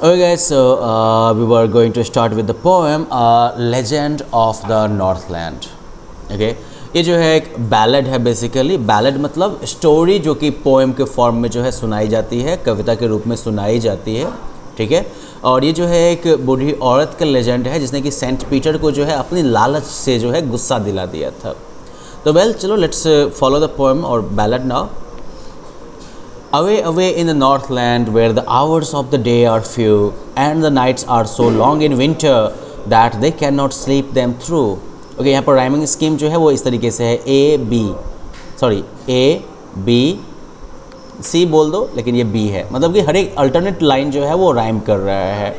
Okay guys, so we were going to start with the poem Legend of the Northland. Okay, ये जो है एक ballad है. Basically ballad मतलब story जो कि पोएम के फॉर्म में जो है सुनाई जाती है, कविता के रूप में सुनाई जाती है. ठीक है, और ये जो है एक बूढ़ी औरत का लेजेंड है जिसने कि सेंट पीटर को जो है अपनी लालच से जो है गुस्सा दिला दिया था. तो वेल चलो लेट्स फॉलो द पोएम और ballad now. Away, away in the Northland, where the hours of the day are few, and the nights are so long in winter that they cannot sleep them through. Okay, यहाँ पर rhyming scheme जो है वो इस तरीके से है. A B C बोल दो, लेकिन ये B है. मतलब कि हर एक अल्टरनेट लाइन जो है वो राइम कर रहा है,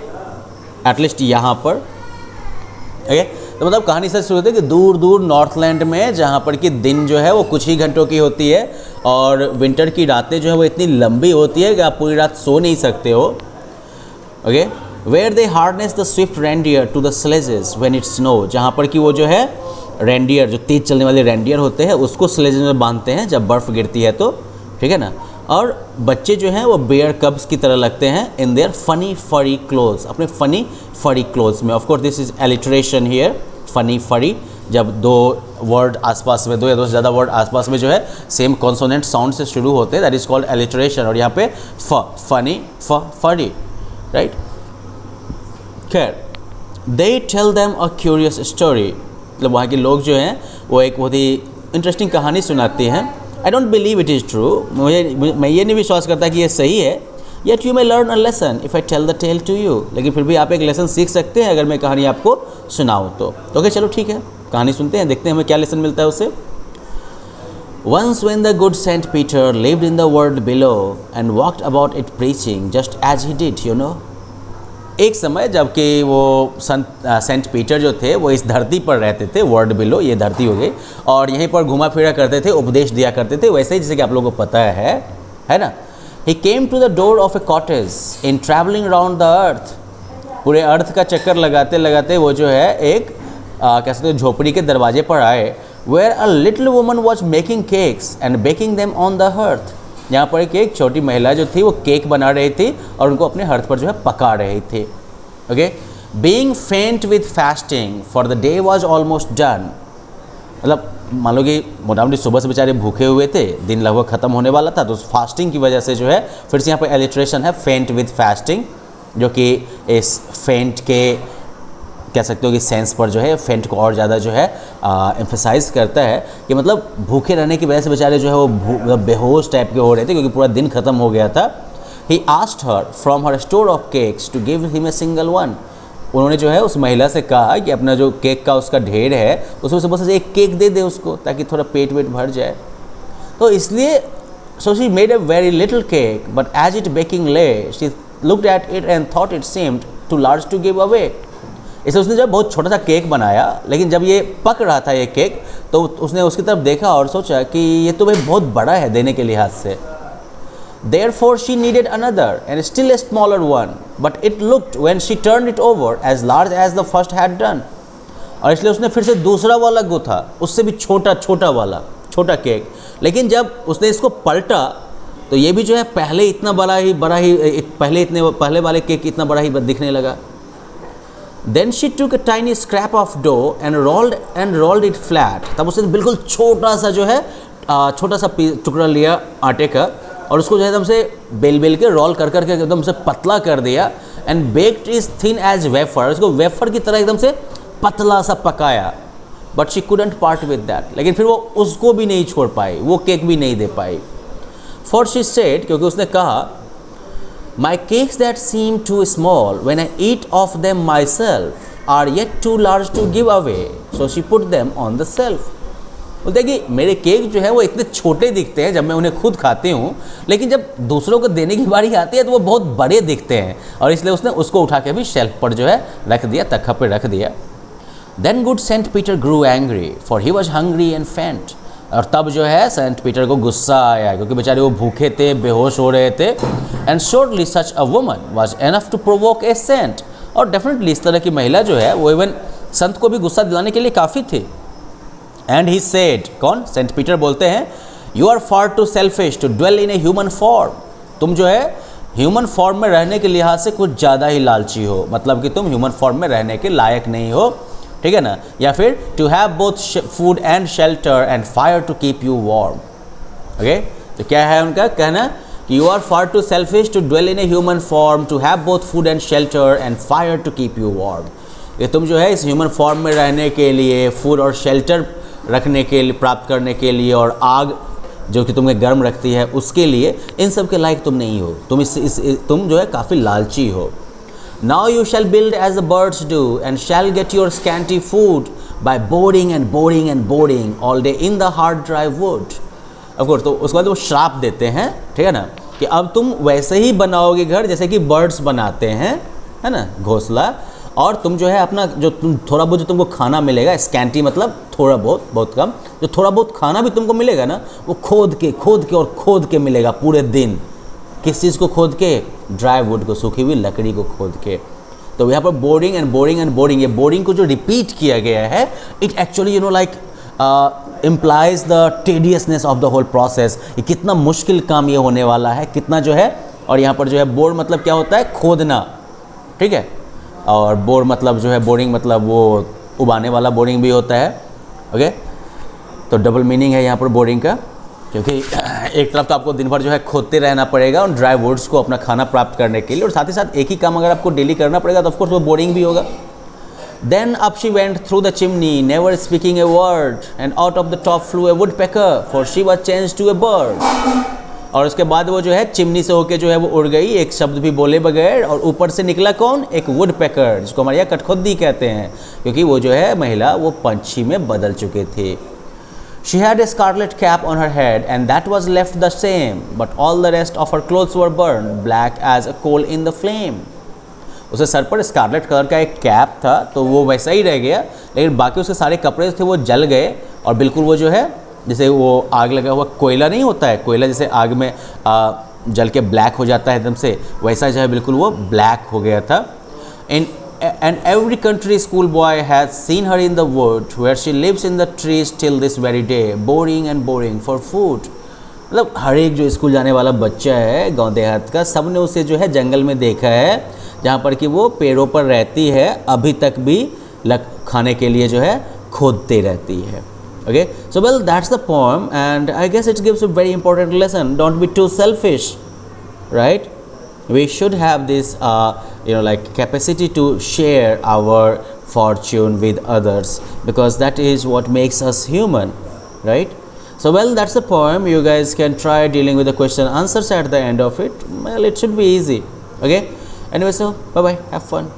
एटलीस्ट यहाँ पर. ओके, तो मतलब कहानी से शुरू होती है कि दूर दूर नॉर्थलैंड में जहाँ पर कि दिन जो है वो कुछ ही घंटों की होती है और विंटर की रातें जो है वो इतनी लंबी होती है कि आप पूरी रात सो नहीं सकते हो. Okay, where they harness the swift reindeer to the sledges when it snow, जहाँ पर कि वो जो है रेंडियर, जो तेज चलने वाले रेंडियर होते हैं, उसको स्लेजेस में बांधते हैं जब बर्फ़ गिरती है तो. ठीक है ना. और बच्चे जो हैं वो बेयर कब्स की तरह लगते हैं इन देयर फनी फरी क्लोथ्स, अपने फनी फरी क्लोथ्स में. Of course this is alliteration here. Funny फरी, जब दो वर्ड आसपास में, दो या दो से ज़्यादा वर्ड आसपास में जो है सेम कॉन्सोनेंट साउंड से शुरू होते हैं, दैट इज कॉल्ड एलिट्रेशन. और यहाँ पे फनी फरी, राइट. खैर, they tell them a curious story, मतलब वहाँ के लोग जो हैं वो एक बहुत ही इंटरेस्टिंग कहानी सुनाते हैं. I don't believe it is true, मैं ये नहीं विश्वास करता कि ये सही है. Yet you may learn a lesson if I tell the tale to you, लेकिन फिर भी आप एक लेसन सीख सकते हैं अगर मैं कहानी आपको सुनाऊँ तो. ओके चलो ठीक है, कहानी सुनते हैं, देखते हैं हमें क्या लेसन मिलता है उससे. Once when the good Saint Peter lived in the world below and walked about it preaching just as he did, you know. एक समय जबकि वो सेंट पीटर जो थे वो इस धरती पर रहते थे, वर्ल्ड बिलो ये धरती हो गई, और यहीं पर घुमा फिरा करते थे, उपदेश दिया करते थे, वैसे ही जैसे कि आप लोगों को पता है ना. He came to the door of a cottage in traveling round the earth. पूरे अर्थ का चक्कर लगाते लगाते वो जो है एक कह सकते हो झोपड़ी के दरवाजे पर आए. Where a little woman was making cakes and baking them on the hearth. यहाँ पर एक छोटी महिला जो थी वो केक बना रही थी और उनको अपने हर्थ पर जो है पका रही थी. ओके, बीइंग फेंट with fasting for the day was almost done, मतलब मान लो कि मोटामोटी सुबह से बेचारे भूखे हुए थे, दिन लगभग ख़त्म होने वाला था, तो उस फास्टिंग की वजह से जो है फिर से यहाँ पर एलिट्रेशन है फेंट विथ फास्टिंग, जो कि इस फेंट के कह सकते हो कि सेंस पर जो है फेंट को और ज़्यादा जो है एम्फेसाइज करता है कि मतलब भूखे रहने की वजह से बेचारे जो है वो बेहोश टाइप के हो रहे थे क्योंकि पूरा दिन ख़त्म हो गया था. He asked her from her store of cakes to give him a single one. उन्होंने जो है उस महिला से कहा कि अपना जो केक का उसका ढेर है उसमें से बस एक केक दे दे उसको, ताकि थोड़ा पेट वेट भर जाए. तो इसलिए so she made a very little cake, but as it baking lay she looked at it and thought it seemed too large to give away. इसलिए उसने जब बहुत छोटा सा केक बनाया, लेकिन जब ये पक रहा था ये केक तो उसने उसकी तरफ देखा और सोचा कि ये तो भाई बहुत बड़ा है देने के लिहाज से. Therefore she needed another and still a smaller one, but it looked when she turned it over as large as the first had done. और इसलिए उसने फिर से दूसरा वाला गूथा, उससे भी छोटा केक. लेकिन जब उसने इसको पलटा तो ये भी जो है पहले इतना पहले वाले केक इतना बड़ा ही दिखने लगा. Then she took a tiny scrap of dough and rolled it flat. तब उसने बिल्कुल छोटा सा टुकड़ा लिया आटे का और उसको जो है एकदम से बेल के रोल कर करके एकदम से पतला कर दिया. And baked is thin as wafer, इसको वेफर की तरह एकदम से पतला सा पकाया. But she couldn't part with that, लेकिन फिर वो उसको भी नहीं छोड़ पाई, वो केक भी नहीं दे पाई. फॉर शी सेड, क्योंकि उसने कहा, My cakes that seem too small when I eat of them myself are yet too large to give away, so she put them on the shelf. बोलते हैं कि मेरे केक जो है वो इतने छोटे दिखते हैं जब मैं उन्हें खुद खाती हूँ, लेकिन जब दूसरों को देने की बारी आती है तो वो बहुत बड़े दिखते हैं, और इसलिए उसने उसको उठा के भी शेल्फ पर जो है रख दिया, तख्ता पर रख दिया. Then good Saint Peter grew angry, for he was hungry and faint. और तब जो है सेंट पीटर को गुस्सा आया क्योंकि बेचारे वो भूखे थे, बेहोश हो रहे थे. And surely such a woman was enough to provoke a saint, और डेफिनेटली इस तरह की महिला जो है वो इवन संत को भी गुस्सा दिलाने के लिए काफ़ी थी. एंड ही सेड, कौन? सेंट पीटर बोलते हैं, you are far too selfish to dwell in a human form. तुम जो है ह्यूमन फॉर्म में रहने के लिहाज से कुछ ज़्यादा ही लालची हो, मतलब कि तुम ह्यूमन फॉर्म में रहने के लायक नहीं हो, ठीक है ना। या फिर to have both food and shelter and fire to keep you warm. Okay, तो क्या है उनका कहना कि you are far too selfish to dwell in a human form, to have both food and shelter and fire to keep you warm. ये तुम जो है इस ह्यूमन फॉर्म में रहने के लिए, फूड और शेल्टर रखने के लिए, प्राप्त करने के लिए, और आग जो कि तुम्हें गर्म रखती है उसके लिए, इन सब के लायक तुम नहीं हो। तुम तुम जो है काफ़ी लालची हो। Now you shall build as the birds do and shall get your scanty food by boring and boring and boring all day in the hard dry wood. Of course, तो उसके बाद वो श्राप देते हैं, ठीक है ना, कि अब तुम वैसे ही बनाओगे घर जैसे कि बर्ड्स बनाते हैं, है ना, घोंसला, और तुम जो है अपना जो तुम थोड़ा बहुत जो तुमको खाना मिलेगा, स्कैंटी मतलब थोड़ा बहुत, बहुत कम, जो थोड़ा बहुत खाना भी तुमको मिलेगा ना, वो खोद के मिलेगा पूरे दिन। किस चीज़ को खोद के? ड्राई वुड को, सूखी हुई लकड़ी को खोद के। तो यहाँ पर boarding and boring and boarding, ये बोर्डिंग को जो रिपीट किया गया है, it actually implies the tediousness of the whole process। ये कितना मुश्किल काम ये होने वाला है, कितना जो है। और यहाँ पर जो है बोर्ड मतलब क्या होता है? खोदना, ठीक है। और बोर्ड मतलब जो है, बोरिंग मतलब वो उबाने वाला बोरिंग भी होता है। ओके, तो डबल मीनिंग है यहाँ पर बोरिंग का, क्योंकि एक तरफ तो आपको दिन भर जो है खोदते रहना पड़ेगा उन ड्राई वुड्स को अपना खाना प्राप्त करने के लिए, और साथ ही साथ एक ही काम अगर आपको डेली करना पड़ेगा तो ऑफकोर्स वो बोरिंग भी होगा। Then up she went through the chimney, never speaking a word, and out of the top flew a woodpecker, for she was changed to a bird। और उसके बाद वो जो है चिमनी से होके जो है वो उड़ गई, एक शब्द भी बोले बगैर, और ऊपर से निकला कौन? एक वुडपेकर, जिसको हमारे यहाँ कटखुद्दी कहते हैं, क्योंकि वो जो है महिला वो पंछी में बदल चुके थे। She had a scarlet cap on her head, and that was left the same, but all the rest of her clothes were burned, black as a coal in the flame। उसे सर पर Scarlett colour का एक cap था, तो वो वैसा ही रह गया, लेकिन बाकी उसके सारे कपड़े थे वो जल गए, और बिल्कुल वो जो है जैसे वो आग लगा हुआ कोयला नहीं होता है, कोयला जैसे आग में जल के ब्लैक हो जाता है एकदम से, वैसा जो है बिल्कुल वो ब्लैक हो गया था। And every country school boy has seen her in the wood where she lives in the trees till this very day, boring and boring for food. मतलब हर एक जो स्कूल जाने वाला बच्चा है गांव देहात का, सब ने उसे जो है जंगल में देखा है, जहाँ पर कि वो पेड़ों पर रहती है, अभी तक भी खाने के लिए जो है खोदते रहती है। Okay, so well that's the poem, and I guess it gives a very important lesson, don't be too selfish, right. We should have this like capacity to share our fortune with others, because that is what makes us human, right? So well, that's the poem. You guys can try dealing with the question answers at the end of it. Well, it should be easy. Okay, anyway, so bye bye, have fun.